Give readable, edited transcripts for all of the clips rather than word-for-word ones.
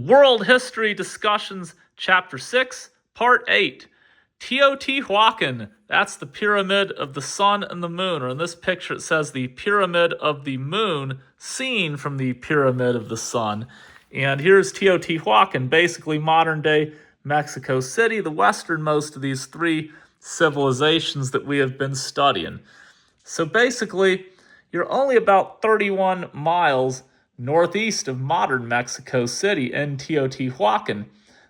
World History Discussions, Chapter 6, Part 8. Teotihuacan, that's the Pyramid of the Sun and the Moon, or in this picture it says the Pyramid of the Moon seen from the Pyramid of the Sun. And here's Teotihuacan, basically modern-day Mexico City, the westernmost of these three civilizations that we have been studying. So basically, you're only about 31 miles northeast of modern Mexico City in Teotihuacan.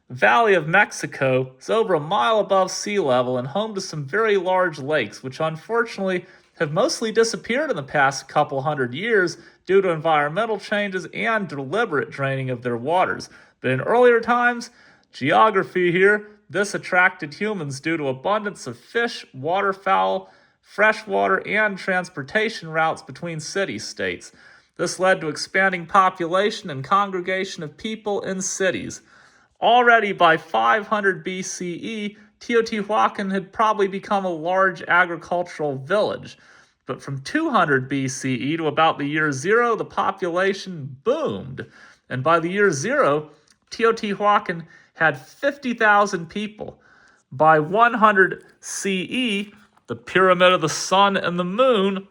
The Valley of Mexico is over a mile above sea level and home to some very large lakes, which unfortunately have mostly disappeared in the past couple hundred years due to environmental changes and deliberate draining of their waters. But in earlier times, geography here, this attracted humans due to abundance of fish, waterfowl, freshwater, and transportation routes between city-states. This led to expanding population and congregation of people in cities. Already by 500 BCE, Teotihuacan had probably become a large agricultural village. But from 200 BCE to about the year 0, the population boomed. And by the year 0, Teotihuacan had 50,000 people. By 100 CE, the Pyramid of the Sun and the Moon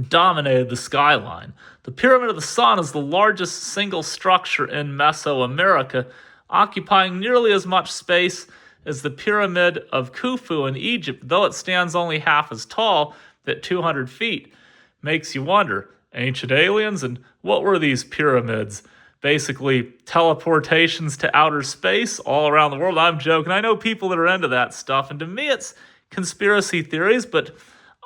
dominated the skyline. The Pyramid of the Sun is the largest single structure in Mesoamerica, occupying nearly as much space as the Pyramid of Khufu in Egypt, though it stands only half as tall at 200 feet. Makes you wonder, ancient aliens, and what were these pyramids? Basically, teleportations to outer space all around the world? I'm joking. I know people that are into that stuff, and to me it's conspiracy theories, but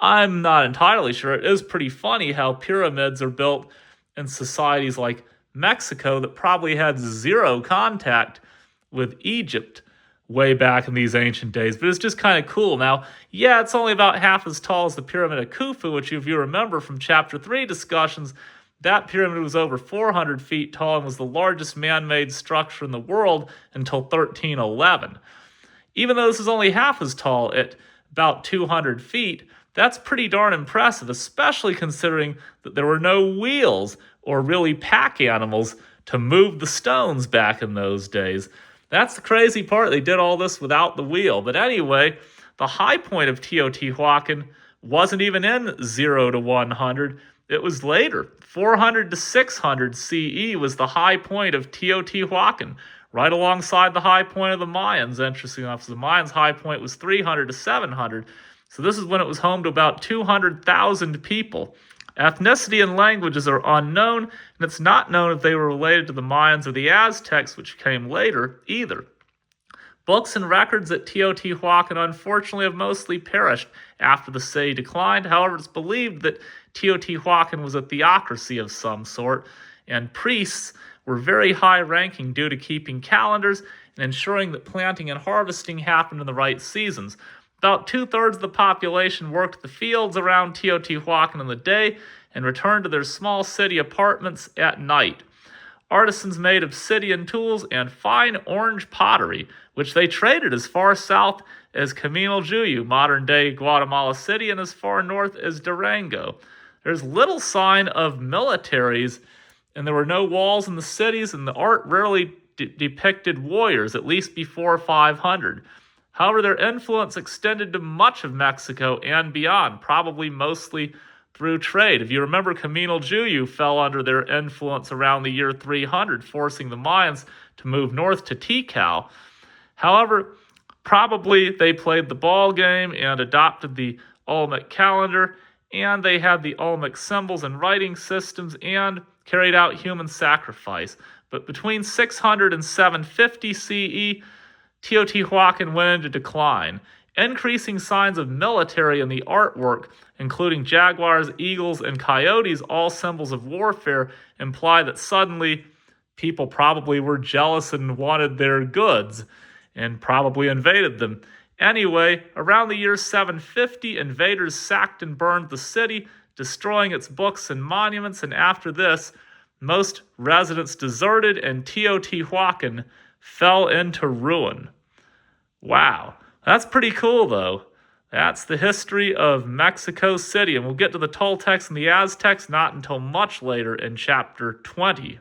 I'm not entirely sure. It is pretty funny how pyramids are built in societies like Mexico that probably had zero contact with Egypt way back in these ancient days. But it's just kind of cool. Now, yeah, it's only about half as tall as the Pyramid of Khufu, which if you remember from Chapter 3 discussions, that pyramid was over 400 feet tall and was the largest man-made structure in the world until 1311. Even though this is only half as tall at about 200 feet, that's pretty darn impressive, especially considering that there were no wheels or really pack animals to move the stones back in those days. That's the crazy part. They did all this without the wheel. But anyway, the high point of Teotihuacan wasn't even in 0 to 100. It was later. 400 to 600 CE was the high point of Teotihuacan, right alongside the high point of the Mayans, interesting enough. So the Mayans' high point was 300 to 700. So this is when it was home to about 200,000 people. Ethnicity and languages are unknown, and it's not known if they were related to the Mayans or the Aztecs, which came later, either. Books and records at Teotihuacan unfortunately have mostly perished after the city declined. However, it's believed that Teotihuacan was a theocracy of some sort, and priests were very high-ranking due to keeping calendars and ensuring that planting and harvesting happened in the right seasons. About 2/3 of the population worked the fields around Teotihuacan in the day and returned to their small city apartments at night. Artisans made obsidian tools and fine orange pottery, which they traded as far south as Camino Juyu, modern-day Guatemala City, and as far north as Durango. There's little sign of militaries, and there were no walls in the cities, and the art rarely depicted warriors, at least before 500. However, their influence extended to much of Mexico and beyond, probably mostly through trade. If you remember, Camino Juyu fell under their influence around the year 300, forcing the Mayans to move north to Tikal. However, probably they played the ball game and adopted the Olmec calendar, and they had the Olmec symbols and writing systems and carried out human sacrifice. But between 600 and 750 CE, Teotihuacan went into decline. Increasing signs of military in the artwork, including jaguars, eagles, and coyotes, all symbols of warfare, imply that suddenly people probably were jealous and wanted their goods, and probably invaded them. Anyway, around the year 750, invaders sacked and burned the city, destroying its books and monuments, and after this, most residents deserted and Teotihuacan fell into ruin. Wow, that's pretty cool though. That's the history of Mexico City, and we'll get to the Toltecs and the Aztecs not until much later in Chapter 20.